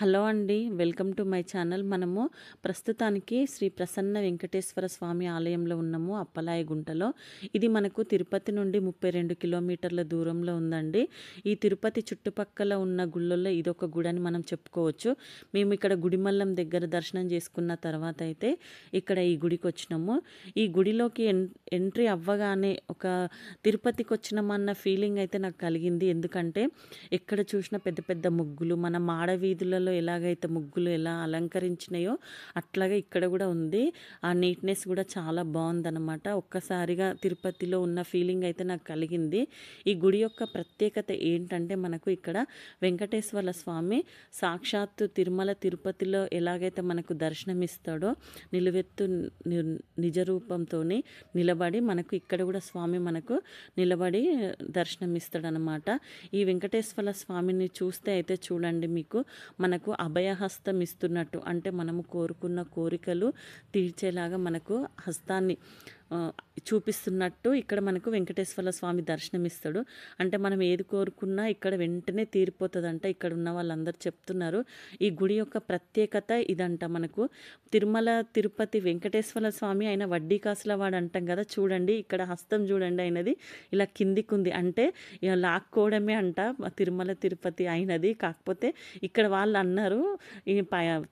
Hello అండి. Welcome to my channel. మనము ప్రస్తుతానికి శ్రీ ప్రసన్న వెంకటేశ్వర స్వామి ఆలయంలో ఉన్నాము, అప్పలాయగుంటలో. ఇది మనకు తిరుపతి నుండి 32 కిలోమీటర్ల దూరంలో ఉందండి. ఈ తిరుపతి చుట్టుపక్కల ఉన్న గుళ్ళల్లో ఇదొక గుడి అని మనం చెప్పుకోవచ్చు. మేము ఇక్కడ గుడిమల్లం దగ్గర దర్శనం చేసుకున్న తర్వాత అయితే ఇక్కడ ఈ గుడికి వచ్చినాము. ఈ గుడిలోకి ఎంట్రీ అవ్వగానే ఒక తిరుపతికి వచ్చినామన్న ఫీలింగ్ అయితే నాకు కలిగింది. ఎందుకంటే ఎక్కడ చూసినా పెద్ద పెద్ద ముగ్గులు, మన మాడ వీధులలో ఎలాగైతే ముగ్గులు ఎలా అలంకరించినాయో అట్లాగే ఇక్కడ కూడా ఉంది. ఆ నీట్నెస్ కూడా చాలా బాగుందన్నమాట. ఒక్కసారిగా తిరుపతిలో ఉన్న ఫీలింగ్ అయితే నాకు కలిగింది. ఈ గుడి యొక్క ప్రత్యేకత ఏంటంటే మనకు ఇక్కడ వెంకటేశ్వర స్వామి సాక్షాత్తు తిరుమల తిరుపతిలో ఎలాగైతే మనకు దర్శనమిస్తాడో నిలువెత్తు నిజ రూపంతో నిలబడి మనకు ఇక్కడ కూడా స్వామి మనకు నిలబడి దర్శనమిస్తాడనమాట. ఈ వెంకటేశ్వర స్వామిని చూస్తే అయితే చూడండి, మీకు మనకు అభయహస్తం ఇస్తున్నట్టు, అంటే మనము కోరుకున్న కోరికలు తీర్చేలాగా మనకు హస్తాన్ని చూపిస్తున్నట్టు ఇక్కడ మనకు వెంకటేశ్వర స్వామి దర్శనమిస్తాడు. అంటే మనం ఏది కోరుకున్నా ఇక్కడ వెంటనే తీరిపోతుందంట. ఇక్కడ ఉన్న వాళ్ళందరూ చెప్తున్నారు. ఈ గుడి యొక్క ప్రత్యేకత ఇదంట. మనకు తిరుమల తిరుపతి వెంకటేశ్వర స్వామి ఆయన వడ్డీ కాసుల వాడు అంటాం కదా, చూడండి ఇక్కడ హస్తం చూడండి, అయినది ఇలా కిందికి ఉంది. అంటే ఇక లాక్కోవడమే అంట తిరుమల తిరుపతి అయినది. కాకపోతే ఇక్కడ వాళ్ళు అన్నారు ఈ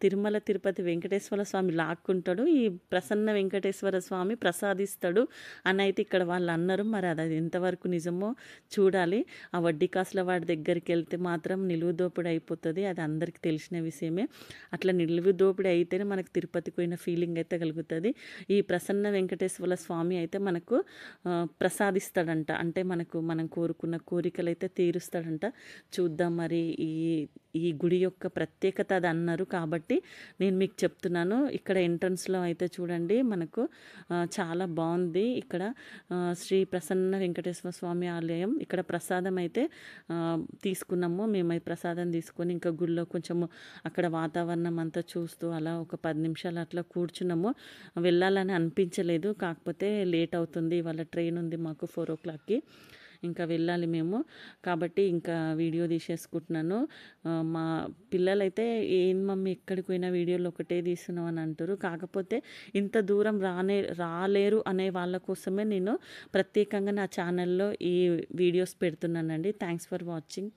తిరుమల తిరుపతి వెంకటేశ్వర స్వామి లాక్కుంటాడు, ఈ ప్రసన్న వెంకటేశ్వర స్వామి ప్రసాదిస్తాడు అని అయితే ఇక్కడ వాళ్ళు అన్నారు. మరి అది ఎంతవరకు నిజమో చూడాలి. ఆ వడ్డీ కాసుల వాడి దగ్గరికి వెళ్తే మాత్రం నిలువు దోపిడీ అయిపోతుంది, అది అందరికీ తెలిసిన విషయమే. అట్లా నిలువు దోపిడీ అయితేనే మనకు తిరుపతికి పోయిన ఫీలింగ్ అయితే కలుగుతుంది. ఈ ప్రసన్న వెంకటేశ్వర స్వామి అయితే మనకు ప్రసాదిస్తాడంట. అంటే మనం కోరుకున్న కోరికలు అయితే తీరుస్తాడంట. చూద్దాం మరి ఈ గుడి యొక్క ప్రత్యేకత అది అన్నారు కాబట్టి నేను మీకు చెప్తున్నాను. ఇక్కడ ఎంట్రన్స్లో అయితే చూడండి మనకు చాలా బాగుంది. ఇక్కడ శ్రీ ప్రసన్న వెంకటేశ్వర స్వామి ఆలయం. ఇక్కడ ప్రసాదం అయితే తీసుకున్నాము. మేమైతే ప్రసాదం తీసుకొని ఇంకా గుడిలో కొంచెము అక్కడ వాతావరణం అంతా చూస్తూ అలా ఒక 10 నిమిషాలు అట్లా కూర్చున్నాము. వెళ్ళాలని అనిపించలేదు, కాకపోతే లేట్ అవుతుంది, వాళ్ళ ట్రైన్ ఉంది మాకు 4 o'clockకి, ఇంకా వెళ్ళాలి మేము. కాబట్టి ఇంకా వీడియో తీసేసుకుంటున్నాను. మా పిల్లలైతే ఏం మమ్మీ ఎక్కడికి పోయినా వీడియోలు ఒకటే తీస్తున్నాం అని అంటారు. కాకపోతే ఇంత దూరం రాలేరు అనే వాళ్ళ కోసమే నేను ప్రత్యేకంగా నా ఛానల్లో ఈ వీడియోస్ పెడుతున్నానండి. Thanks for watching.